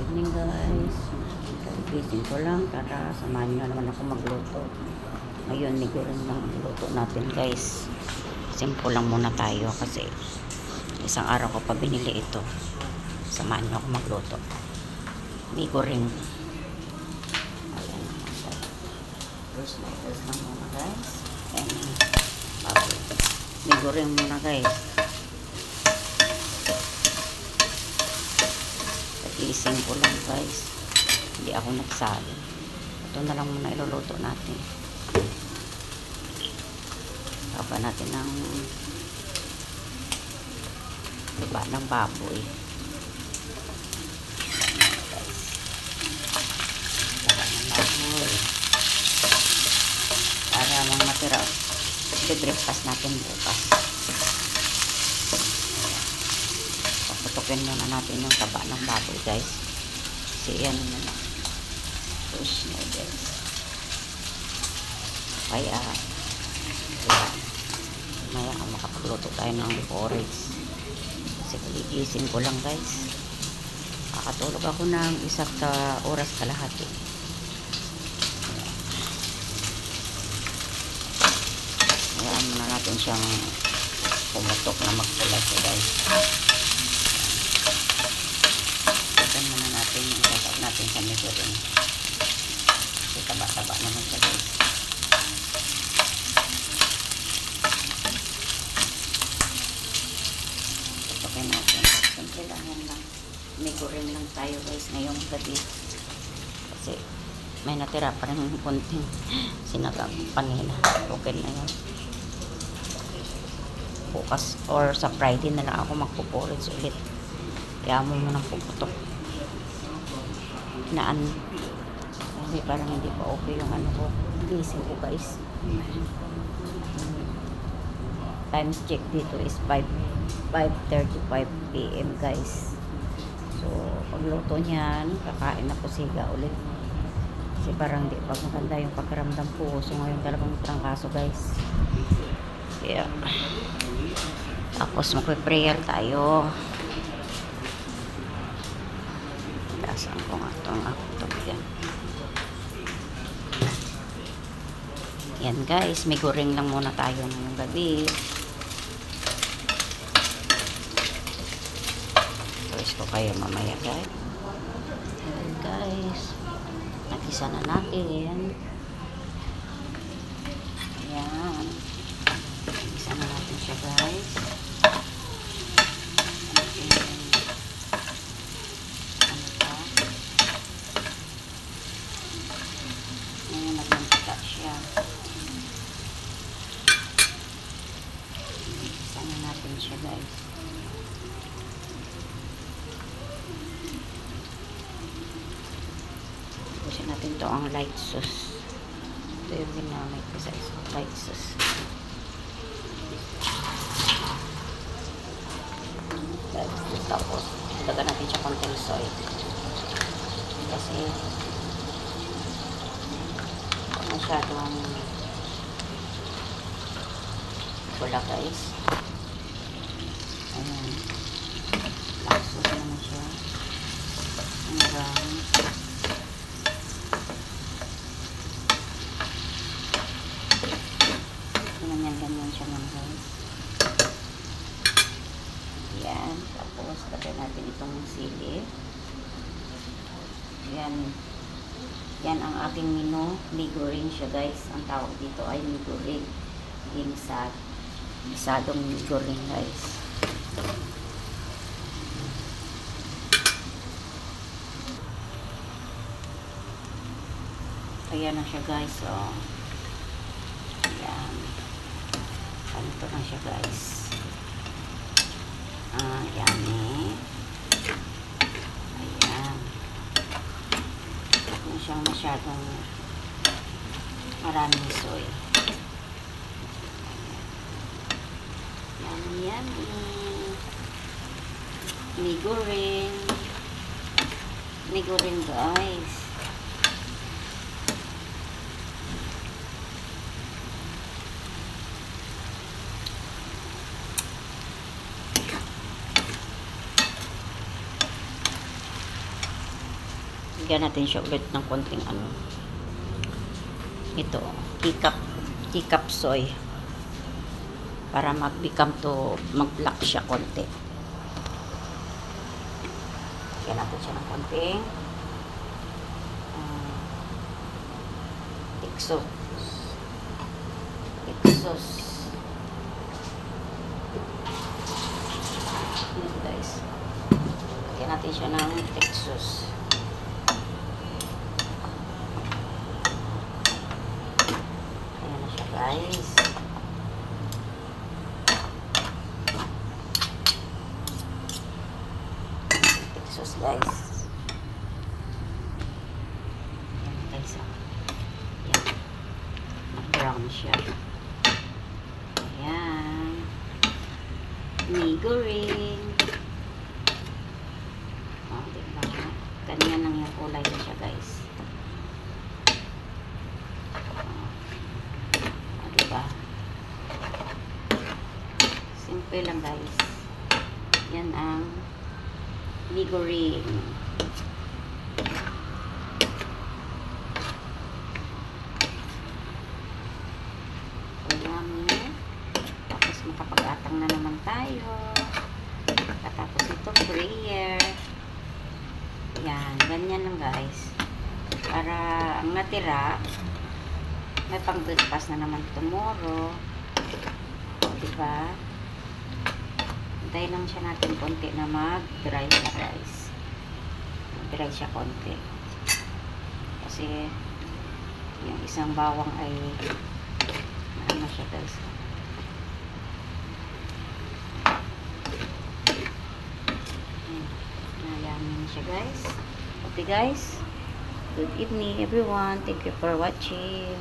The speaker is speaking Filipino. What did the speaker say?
Morning guys. Gising ko lang. Tara, samahan nyo naman ako magluto. Ngayon, medyo rin lang luto natin guys. Simple lang muna tayo kasi isang araw ko pa binili ito. Samahan nyo ako magluto. Migo rin. Ayan. First lang muna guys. And baboy. Migo rin muna guys. Gising ko lang guys. Hindi ako nagsabi. Ito na lang muna iluluto natin. Baba natin ng baba ng baboy. Baba ng baboy. Para mga matira. I-breakfast natin bukas. Paputukin muna natin yung taba ng baboy guys. Kasi yan na fish noodles. Kaya maya makapagluto tayo ng porridge. Kasi gigising ko lang guys. Kakatulog ako ng isang oras kalahati. Kaya muna natin siyang pumutok na magpula siya guys. Muna natin yung sasap natin sa medyo rin kasi taba-taba naman siya guys. Okay natin simple lang yan lang. Medyo rin lang tayo guys ngayong gabi kasi may natira pa rin konting sinagang panina. Okay na yun. Bukas or sa Friday na lang ako magpuporridge ulit. Kaya mo munang puputok naan kasi parang hindi pa okay yung ano ko. Gising ko guys. Times check dito is 5:35 PM guys. So pagluto niyan kakain ako siga ulit kasi parang hindi pa maganda yung pakiramdam ko. So ngayon talagang trangkaso guys. Kaya tapos magpe-prayer tayo. Saan ko nga ito ang yan. Yan guys, may goreng lang muna tayo ng gabi. Tapos ko kayo mamaya guys. Yan guys, nagisa na natin. Yan, nagisa na natin siya guys. Siya guys. Pusin natin to ang light sauce. Ito yung ginamit ko sa light sauce. Tapos dagan natin siya konting soy kasi masyadong wala guys. Ayan. Laksos naman siya. Hanggang ganyan siya naman guys. Ayan. Tapos lagay natin itong sili. Ayan. Yan ang aking migo rin siya guys. Ang tawag dito ay migo rin. Gisadong migo rin guys. Ayan na siya guys. So, ayan. Ganito na siya guys. Ayan eh. Ayan. Hindi siyang masyadong maraming soy. Ayan. Migo rin guys. Bigyan natin siya ulit ng konting ano. Ito, teacup soy. Para mag-black siya konti. Bigyan natin siya ng konting tikso. Ito guys. Bigyan natin siya ng tiksos. Ayan na siya guys. Tiksos guys. Ayan guys. Ayan. Brown siya. Ayan. Niguring. Oh, diba? Ganyan lang yung kulay na siya guys. Oh, diba? Simple lang guys. Yan ang niguring. Tapos makapag-atang na naman tayo. Tapos ito prayer. Yan, ganyan lang guys. Para ang natira may pang breakfast na naman tomorrow. Diba? Hintayin lang siya natin konti na mag-dry siya guys. Mag-dry siya konti. Kasi yung isang bawang ay ano siya guys. Nayamin siya guys. Okay guys. Good evening everyone. Thank you for watching.